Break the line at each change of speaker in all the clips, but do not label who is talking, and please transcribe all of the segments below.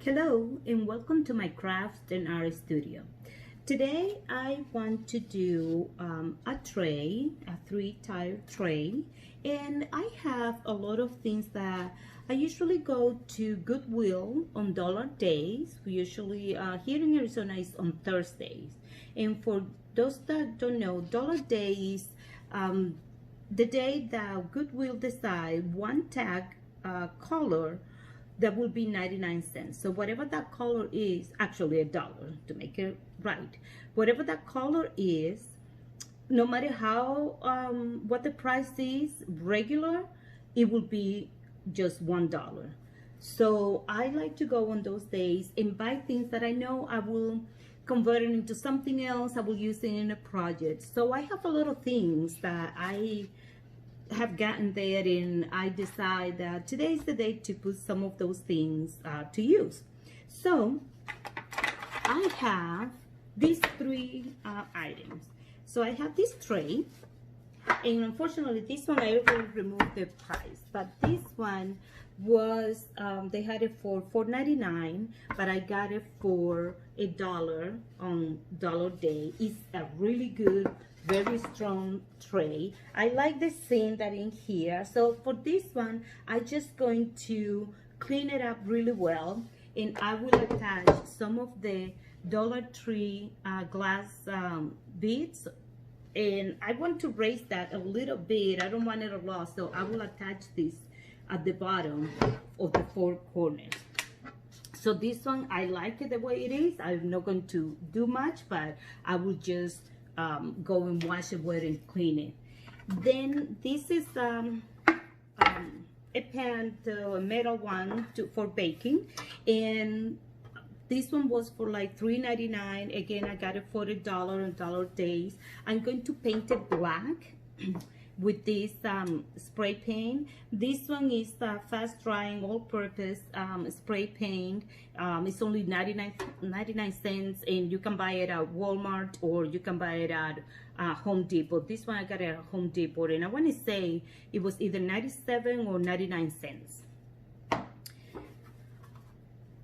Hello and welcome to my craft and art studio. Today I want to do a tray, a 3-tire tray, and I have a lot of things that I usually go to Goodwill on dollar days. We usually here in Arizona is on Thursdays, and for those that don't know, dollar days the day that Goodwill decide one tag color that will be 99 cents. So whatever that color is, actually $1 to make it right. Whatever that color is, no matter how what the price is regular, it will be just $1. So I like to go on those days and buy things that I know I will convert it into something else. I will use it in a project. So I have a lot of things that I have gotten there, and I decide that today is the day to put some of those things to use. So I have these three items. So I have this tray, and unfortunately this one I already removed the price, but this one was they had it for $4.99, but I got it for $1 on dollar day. It's a really good, very strong tray. I like the scene that in here. So for this one, I'm just going to clean it up really well, and I will attach some of the Dollar Tree glass beads, and I want to raise that a little bit. I don't want it a lot, so I will attach this at the bottom of the four corners. So this one, I like it the way it is. I'm not going to do much, but I will just go and wash it well and clean it. Then this is a pan, a metal one for baking, and this one was for like $3.99. Again, I got it for $1 on dollar days. I'm going to paint it black with this spray paint. This one is fast drying all-purpose spray paint. It's only 99 cents, and you can buy it at Walmart or you can buy it at Home Depot. This one I got it at Home Depot, and I want to say it was either 97 or 99 cents.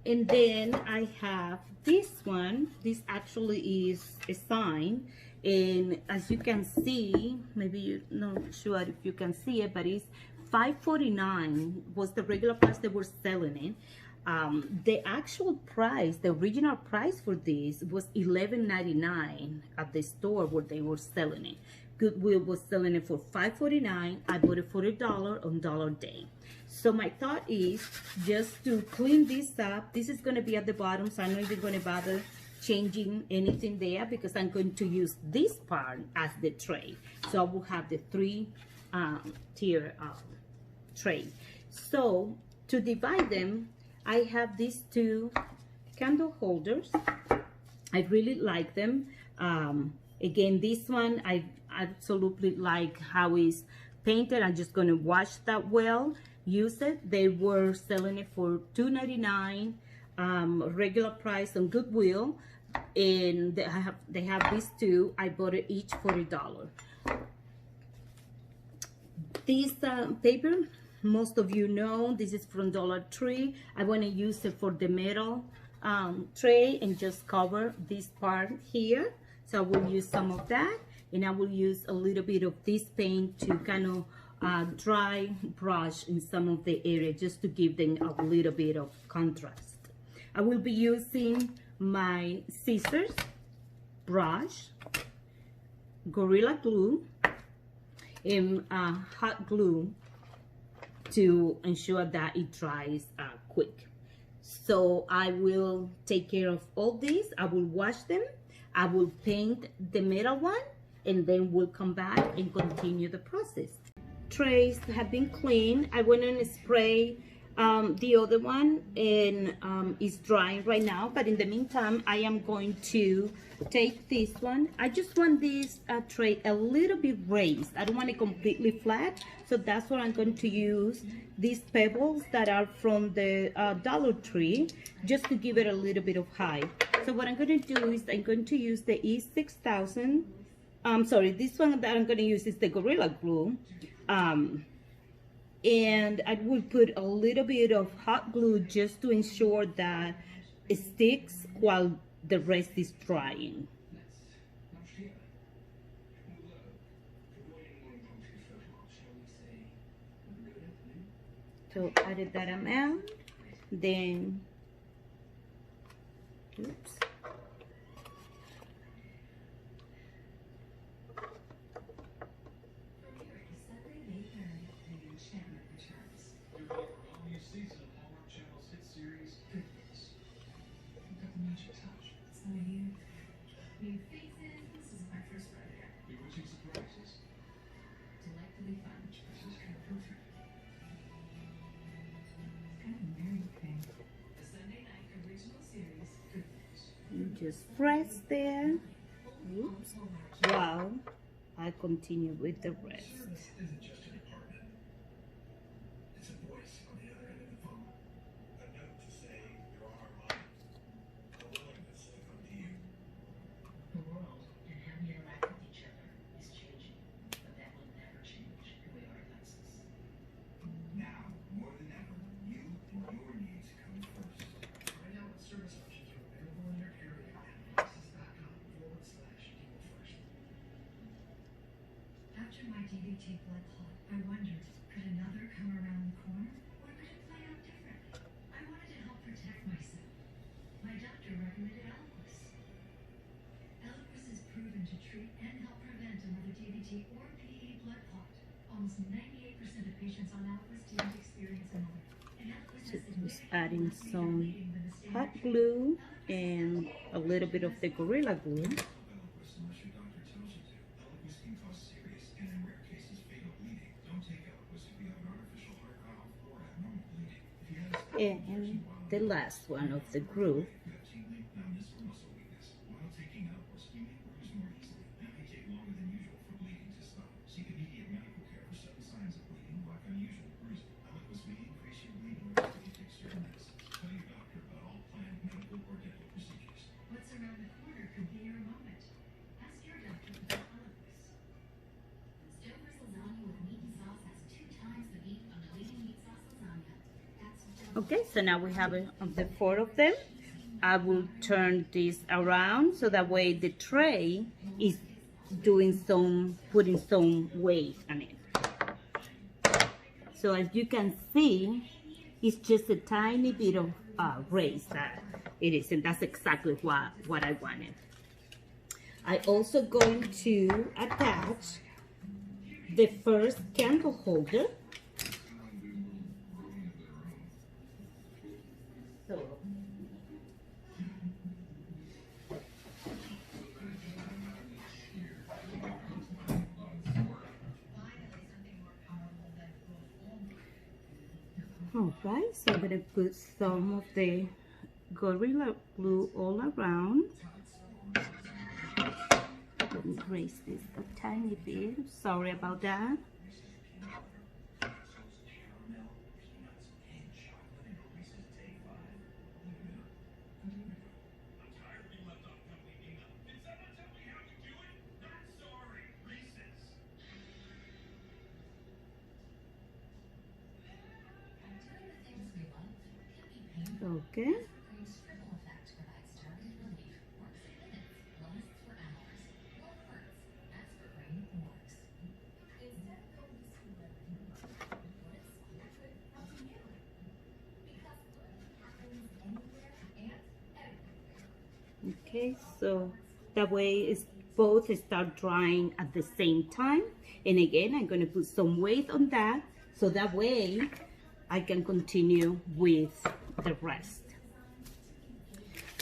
And then I have this one. This actually is a sign, and as you can see, maybe you're not sure if you can see it, but it's $5.49 was the regular price they were selling it. The actual price, the original price for this was $11.99 at the store where they were selling it. Goodwill was selling it for $5.49. I bought it for $1 on dollar day. So my thought is just to clean this up. This is going to be at the bottom, so I'm not even going to bother changing anything there because I'm going to use this part as the tray. So I will have the three-tier tray. So to divide them, I have these two candle holders. I really like them. Again, this one, I absolutely like how it's painted. I'm just going to wash that well, use it. They were selling it for $2.99, regular price on Goodwill, and they have these two. I bought it each for $1. This paper, most of you know, this is from Dollar Tree. I want to use it for the metal tray and just cover this part here. So I will use some of that, and I will use a little bit of this paint to kind of dry brush in some of the area just to give them a little bit of contrast. I will be using my scissors, brush, Gorilla Glue, and hot glue to ensure that it dries quick. So I will take care of all these. I will wash them. I will paint the metal one, and then we'll come back and continue the process. Trays have been cleaned. I went and spray the other one, and it's drying right now, but in the meantime I am going to take this one. I just want this tray a little bit raised. I don't want it completely flat, so that's what I'm going to use these pebbles that are from the Dollar Tree, just to give it a little bit of height. So what I'm going to do is I'm going to use the E6000. Sorry, this one that I'm going to use is the Gorilla Glue. And I will put a little bit of hot glue just to ensure that it sticks while the rest is drying. So added that amount, then, oops.
New faces. This is my first rodeo. Bewitching surprises. Delightfully fun. This is kind of perfect. Kind of married thing. The Sunday night original series, Goodwill.
You just press there. Oops. Wow. I continue with the rest.
Service isn't just a department. It's a voice on the other end of the phone. A note to say you're on our mind. A willingness to come to you. The world and how we interact with each other is changing, but that will never change who we are, Alexis. Now, more than ever, you and your needs come first. Find out what service options are available in your area at alexis.com/people first. After my DVT blood clot, I wondered, could another come around the corner? Or could it play out differently? I wanted to help protect myself. My doctor recommended Eliquis. Eliquis is proven to treat and help prevent another DVT or PE blood clot. Almost 98% of patients on Eliquis didn't experience another. And Eliquis
So
has
just
significantly
adding
less
some
bleeding than the standard
hot
treatment.
glue and a little bit of the Gorilla Glue.
Eliquis unless your doctor tells you to. Eliquis can cause serious and in rare cases fatal bleeding. Don't take Eliquis if you have an artificial heart valve or abnormal bleeding. If you have
And the last one of the group.
you have tingling, numbness, or muscle weakness. While taking Eliquis, you may bruise more easily. That may take longer than usual for bleeding to stop. Seek immediate medical care for sudden signs of bleeding like unusual bruising. Eliquis may increase your bleeding risk if you take certain medicines. Tell your doctor about all planned medical or dental procedures. What's around the corner could be your moment. Ask your doctor about Eliquis. Stouffer's lasagna with meat and sauce has 2 times the meat of the leading meat sauce lasagna. That's
Okay, so now we have the 4 of them. I will turn this around so that way the tray is putting some weight on it. So as you can see, it's just a tiny bit of raise that it is, and that's exactly what I wanted. I also going to attach the first candle holder. So alright, so I'm gonna put some of the Gorilla Glue all around. Let me raise this a tiny bit. Sorry about that. Okay. Okay, so that way it's both start drying at the same time. And again, I'm going to put some weight on that so that way I can continue with the rest.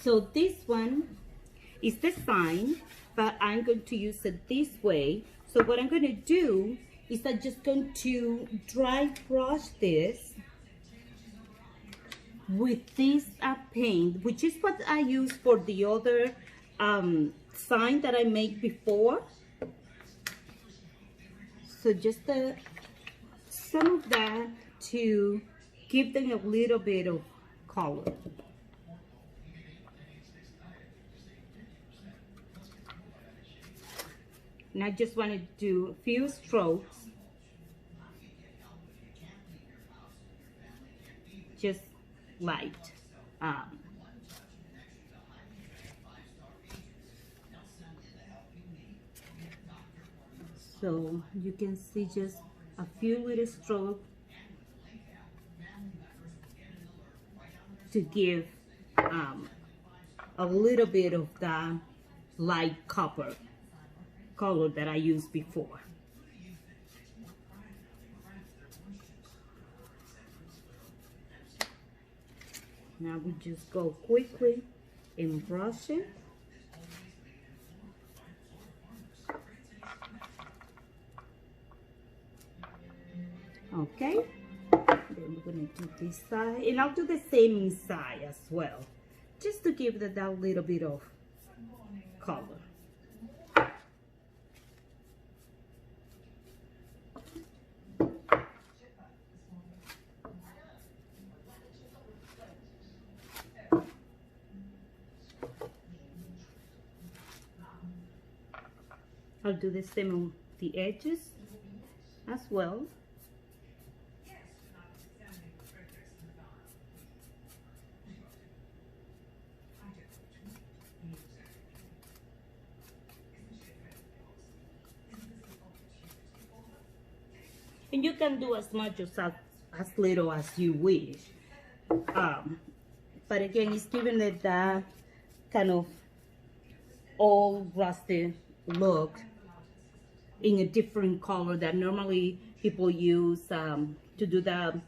So this one is the sign, but I'm going to use it this way. So what I'm going to do is I'm just going to dry brush this with this paint, which is what I used for the other sign that I made before. So just some of that to give them a little bit of color. And I just want to do a few strokes just light. So you can see just a few little strokes to give a little bit of the light copper color that I used before. Now we just go quickly and brush it. Okay, then we're gonna do this side, and I'll do the same inside as well, just to give it that little bit of color. I'll do the same on the edges as well. And you can do as much or as little as you wish. But again, it's giving it that kind of old rusty look in a different color that normally people use to do the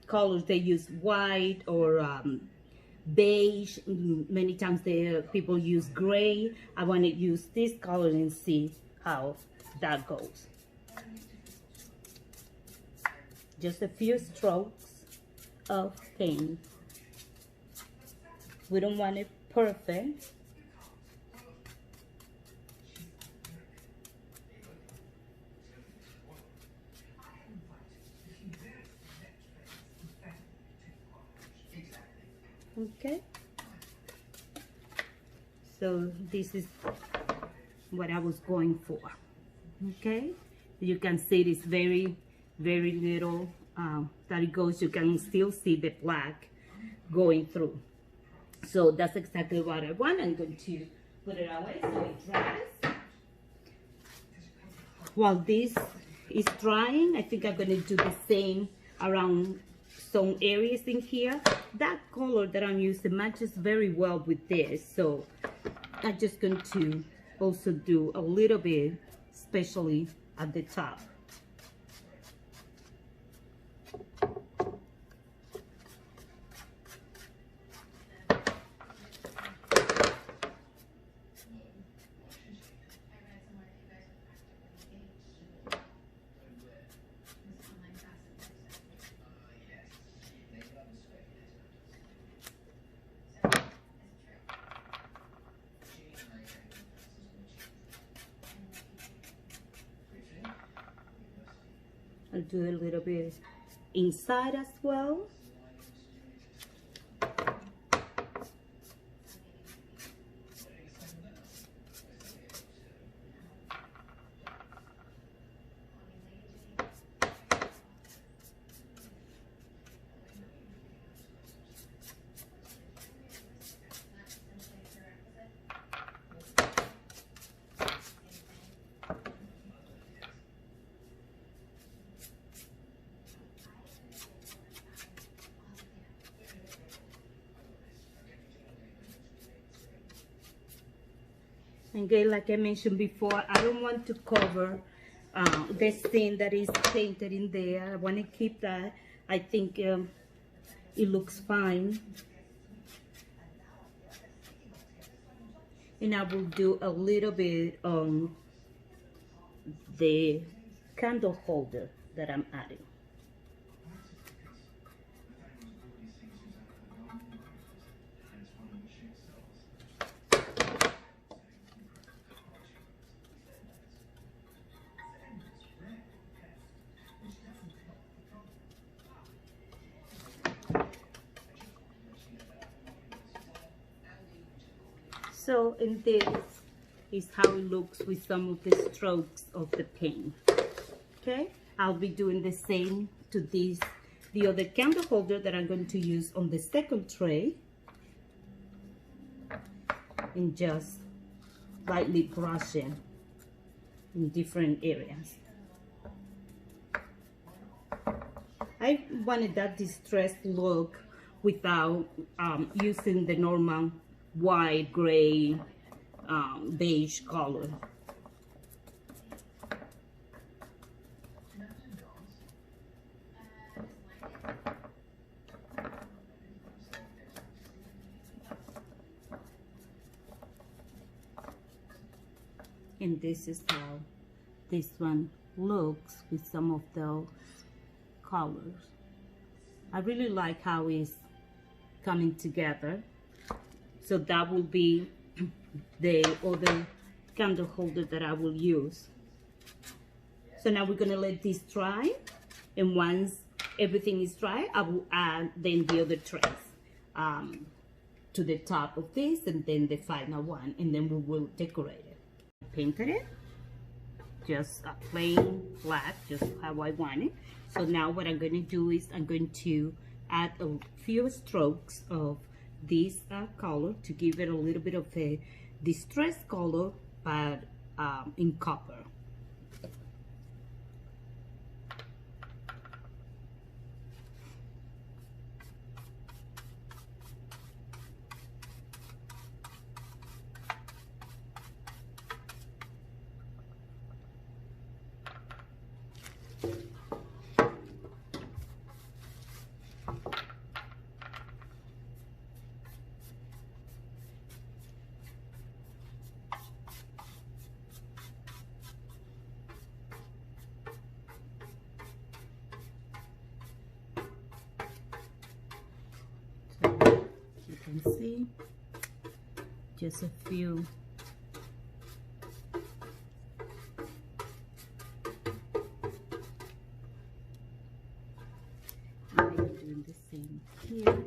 colors. They use white or beige. Many times people use gray. I want to use this color and see how that goes. Just a few strokes of paint. We don't want it perfect. Okay, so this is what I was going for. Okay, you can see it's very little that it goes. You can still see the black going through, so that's exactly what I want. I'm going to put it away so it dries. While this is drying, I think I'm going to do the same around some areas in here. That color that I'm using matches very well with this, so I'm just going to also do a little bit, especially at the top. I'll do a little bit inside as well. Again, like I mentioned before, I don't want to cover this thing that is painted in there. I want to keep that. I think it looks fine. And I will do a little bit on the candle holder that I'm adding. So, and this is how it looks with some of the strokes of the paint. Okay, I'll be doing the same to this the other candle holder that I'm going to use on the second tray and just lightly brush it in different areas. I wanted that distressed look without using the normal white, gray, beige color. And this is how this one looks with some of those colors. I really like how it's coming together. So that will be the other candle holder that I will use. So now we're gonna let this dry, and once everything is dry, I will add then the other trays to the top of this, and then the final one, and then we will decorate it. Painted it just a plain black, just how I want it. So now what I'm going to do is I'm going to add a few strokes of this color to give it a little bit of a distressed color, but in copper. You can see just a few I'm doing the same here.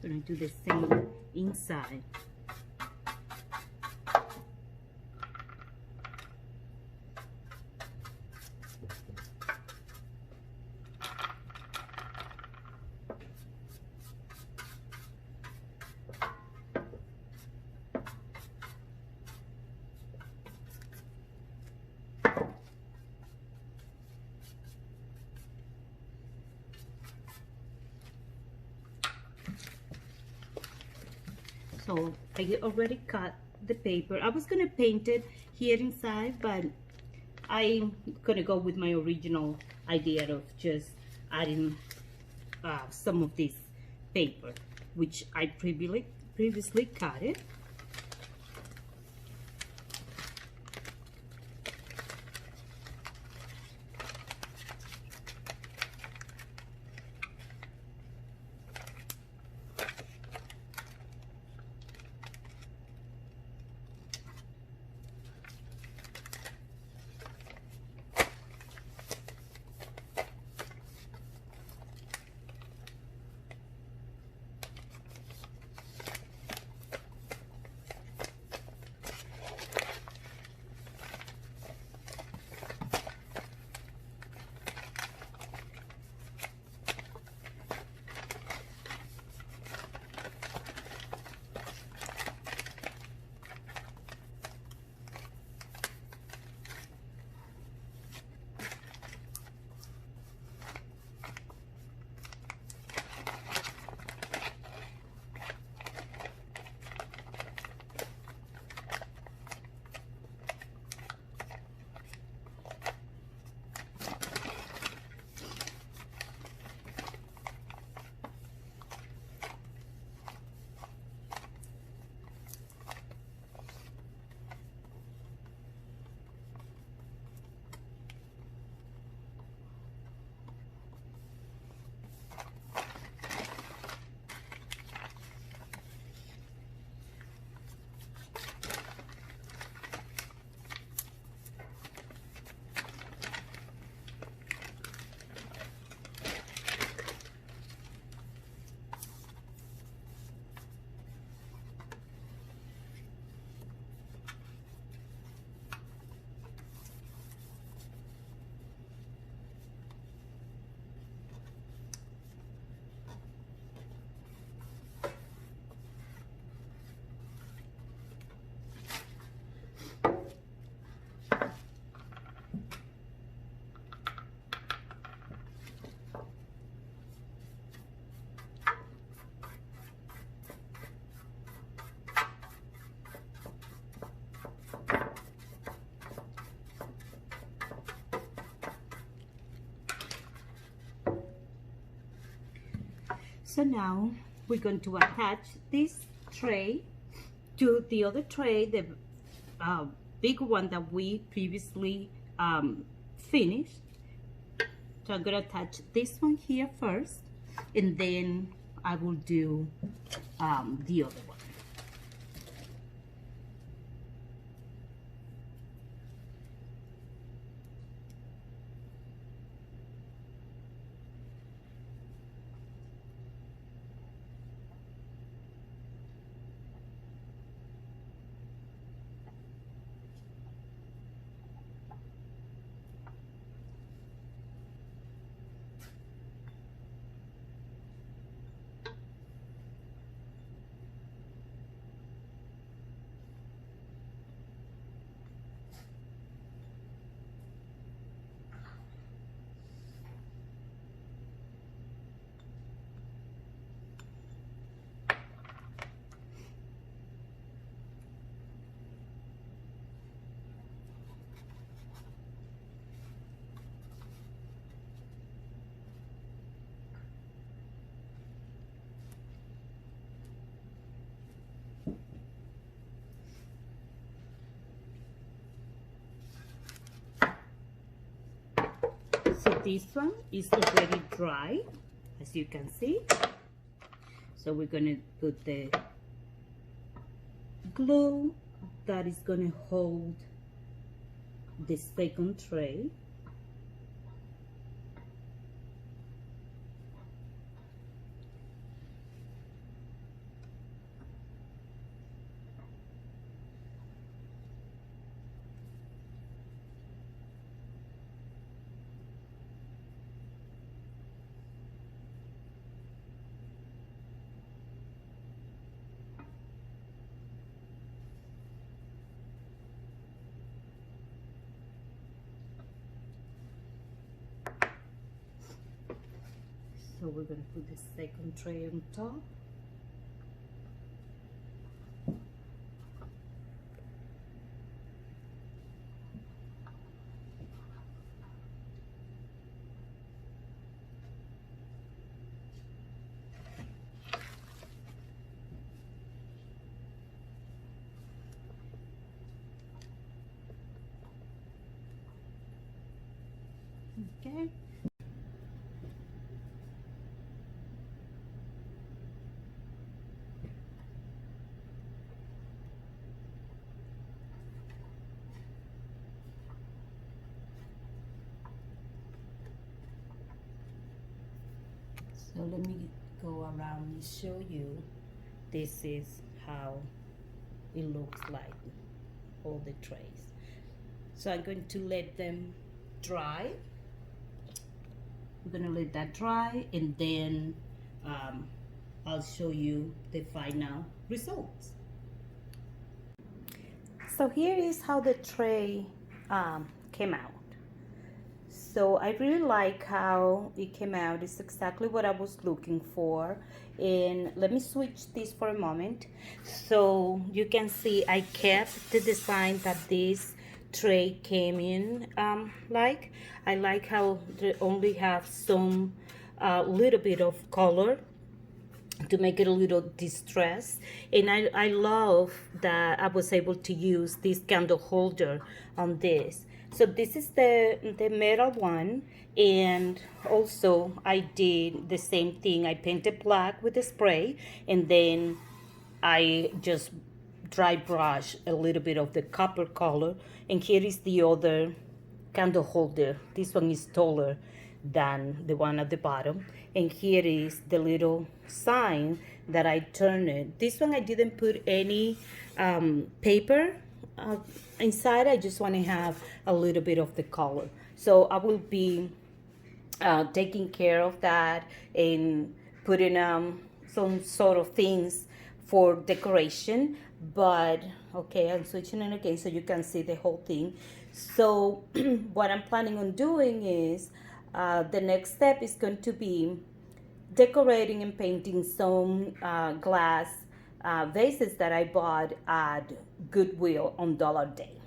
Gonna do the same inside. So I already cut the paper. I was gonna paint it here inside, but I'm gonna go with my original idea of just adding some of this paper, which I previously cut it. So now we're going to attach this tray to the other tray, the big one that we previously finished. So I'm gonna attach this one here first, and then I will do the other one. So this one is already dry, as you can see. So we're gonna put the glue that is gonna hold the second tray. So we're going to put the second tray on top. Okay. So let me go around and show you. This is how it looks like, all the trays. So I'm going to let them dry. We're going to let that dry, and then I'll show you the final results. So here is how the tray came out. So I really like how it came out. It's exactly what I was looking for. And let me switch this for a moment. So you can see I kept the design that this tray came in like. I like how they only have some little bit of color to make it a little distressed. And I love that I was able to use this candle holder on this. So this is the metal one, and also I did the same thing. I painted black with the spray, and then I just dry brush a little bit of the copper color. And here is the other candle holder. This one is taller than the one at the bottom, and here is the little sign that I turned it. This one I didn't put any paper inside. I just want to have a little bit of the color, so I will be taking care of that and putting some sort of things for decoration. But okay, I'm switching it again so you can see the whole thing. So what I'm planning on doing is the next step is going to be decorating and painting some glass vases that I bought at Goodwill on Dollar Day.